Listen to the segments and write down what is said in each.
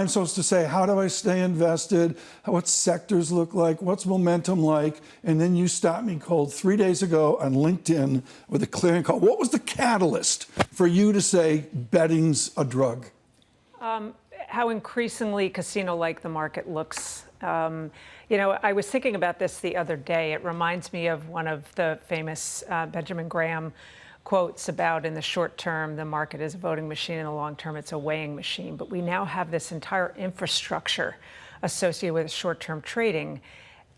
I'm supposed to say, how do I stay invested? What sectors look like? What's momentum like? And then you stopped me cold 3 days ago on LinkedIn with a clearing call. What was the catalyst for you to say betting's a drug? How increasingly casino-like the market looks. You know, I was thinking about this the other day. It reminds me of one of the famous Benjamin Graham quotes about, in the short term, the market is a voting machine, in the long term, it's a weighing machine. But we now have this entire infrastructure associated with short-term trading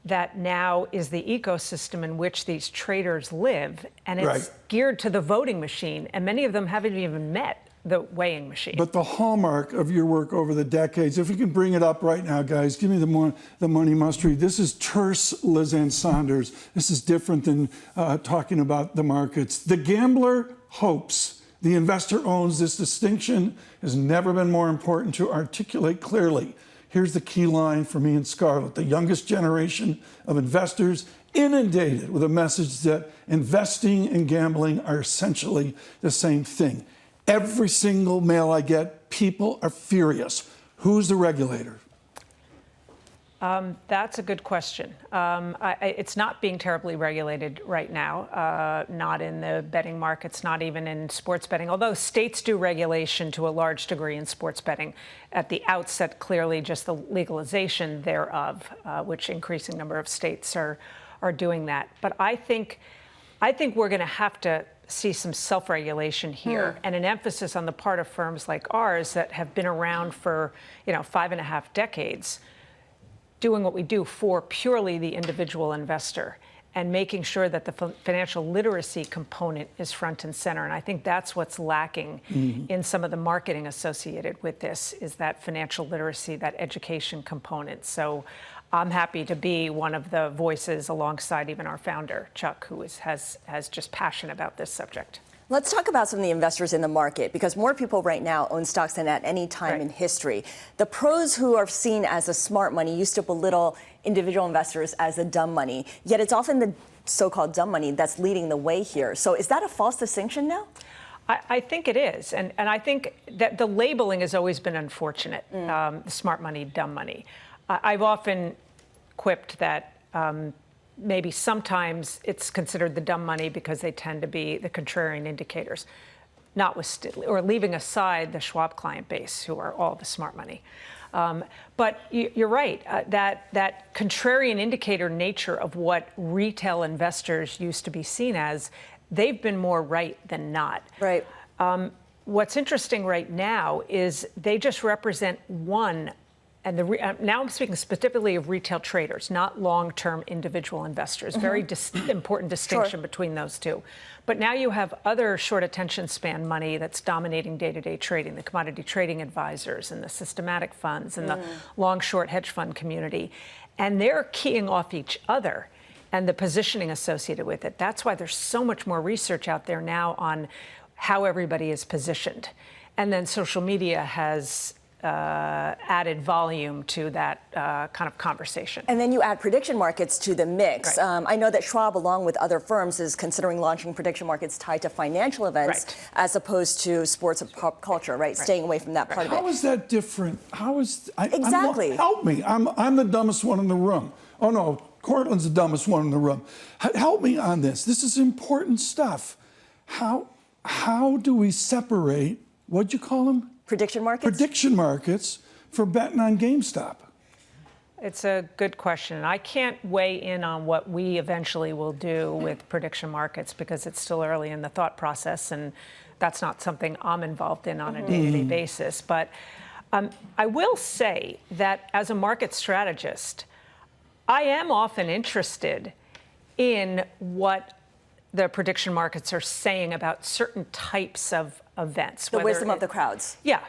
that now is the ecosystem in which these traders live, and it's geared to the voting machine, and many of them haven't even met the weighing machine. But the hallmark of your work over the decades, if we can bring it up right now, guys, give me the money must read. This is terse Ann Sonders. This is different than talking about the markets. The gambler hopes. The investor owns. This distinction has never been more important to articulate clearly. Here's the key line for me and Scarlet. The youngest generation of investors inundated with a message that investing and gambling are essentially the same thing. Every single mail I get, people are furious. Who's the regulator? That's a good question. It's not being terribly regulated right now, not in the betting markets, not even in sports betting, although states do regulation to a large degree in sports betting. At the outset, clearly just the legalization thereof, which increasing number of states are doing that. But I think we're going to have to see some self-regulation here and an emphasis on the part of firms like ours that have been around for 5.5 decades, doing what we do for purely the individual investor and making sure that the financial literacy component is front and center. And I think that's what's lacking in some of the marketing associated with this, is that financial literacy, that education component. So I'm happy to be one of the voices alongside even our founder, Chuck, who has just passion about this subject. Let's talk about some of the investors in the market, because more people right now own stocks than at any time in history. The pros who are seen as the smart money used to belittle individual investors as the dumb money, yet it's often the so-called dumb money that's leading the way here. So is that a false distinction now? I think it is. And I think that the labeling has always been unfortunate, smart money, dumb money. I've often quipped that maybe sometimes it's considered the dumb money because they tend to be the contrarian indicators, or leaving aside the Schwab client base, who are all the smart money. But you're right, that contrarian indicator nature of what retail investors used to be seen as, they've been more right than not. Right. What's interesting right now is they just represent one. And now I'm speaking specifically of retail traders, not long-term individual investors. Very important distinction between those two. But now you have other short attention span money that's dominating day-to-day trading, the commodity trading advisors and the systematic funds and the long-short hedge fund community. And they're keying off each other and the positioning associated with it. That's why there's so much more research out there now on how everybody is positioned. And then social media has added volume to that kind of conversation. And then you add prediction markets to the mix. I know that Schwab, along with other firms, is considering launching prediction markets tied to financial events as opposed to sports and pop culture, staying away from that part of it. How is that different? How is... Exactly. Help me. I'm the dumbest one in the room. Oh, no, Cortland's the dumbest one in the room. Help me on this. This is important stuff. How do we separate, what'd you call them? Prediction markets? Prediction markets for betting on GameStop. It's a good question. I can't weigh in on what we eventually will do with prediction markets because it's still early in the thought process, and that's not something I'm involved in on a day-to-day basis. But I will say that as a market strategist, I am often interested in what the prediction markets are saying about certain types of events. The wisdom of the crowds. Yeah,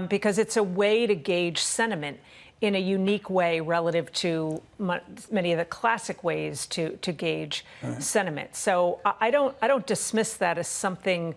because it's a way to gauge sentiment in a unique way relative to many of the classic ways to gauge sentiment. So I don't dismiss that as something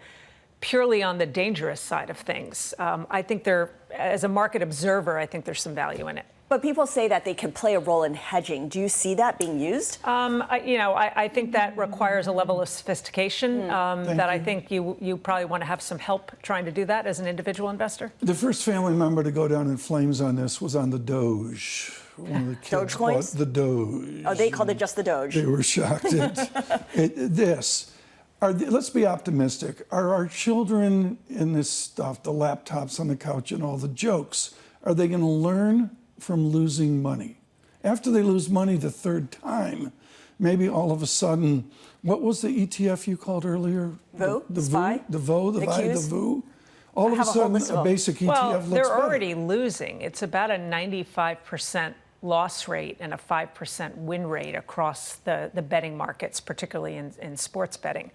purely on the dangerous side of things. I think as a market observer, I think there's some value in it. But people say that they can play a role in hedging. Do you see that being used? I think that requires a level of sophistication that I think you probably want to have some help trying to do that as an individual investor. The first family member to go down in flames on this was on the Doge. One of the kids bought the Doge. Oh, they called it just the Doge. They were shocked at this. Let's be optimistic. Are our children in this stuff, the laptops on the couch and all the jokes, are they going to learn from losing money? After they lose money the third time, maybe all of a sudden, what was the ETF you called earlier? VOO? The SPY? VOO? The VOO? The VI? The VOO? All of a sudden, a basic ETF well, looks they're better. already losing. It's about a 95% loss rate and a 5% win rate across the betting markets, particularly in sports betting.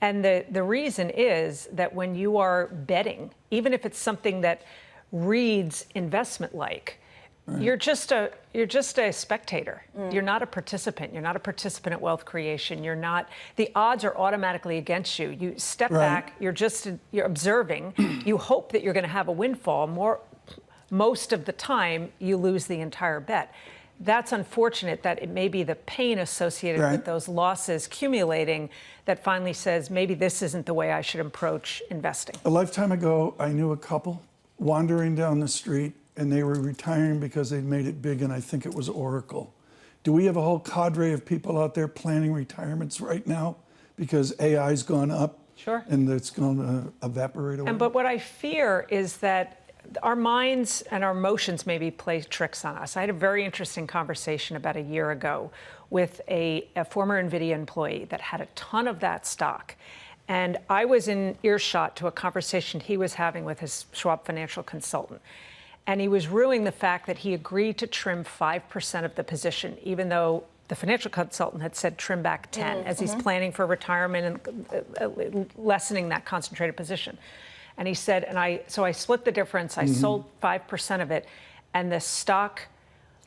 And the reason is that when you are betting, even if it's something that reads investment-like, right, you're just a spectator. You're not a participant. You're not a participant at wealth creation. You're not. The odds are automatically against you. You step back. You're observing. You hope that you're going to have a windfall. Most of the time, you lose the entire bet. That's unfortunate that it may be the pain associated with those losses accumulating that finally says maybe this isn't the way I should approach investing. A lifetime ago, I knew a couple wandering down the street, and they were retiring because they'd made it big, and I think it was Oracle. Do we have a whole cadre of people out there planning retirements right now because AI's gone up? Sure. And it's going to evaporate away? But what I fear is that our minds and our emotions maybe play tricks on us. I had a very interesting conversation about a year ago with a former NVIDIA employee that had a ton of that stock. And I was in earshot to a conversation he was having with his Schwab financial consultant. And he was ruining the fact that he agreed to trim 5% of the position, even though the financial consultant had said trim back 10 as he's planning for retirement and lessening that concentrated position. And he said, so I split the difference. I sold 5% of it, and the stock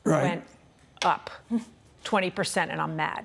went up 20%, and I'm mad.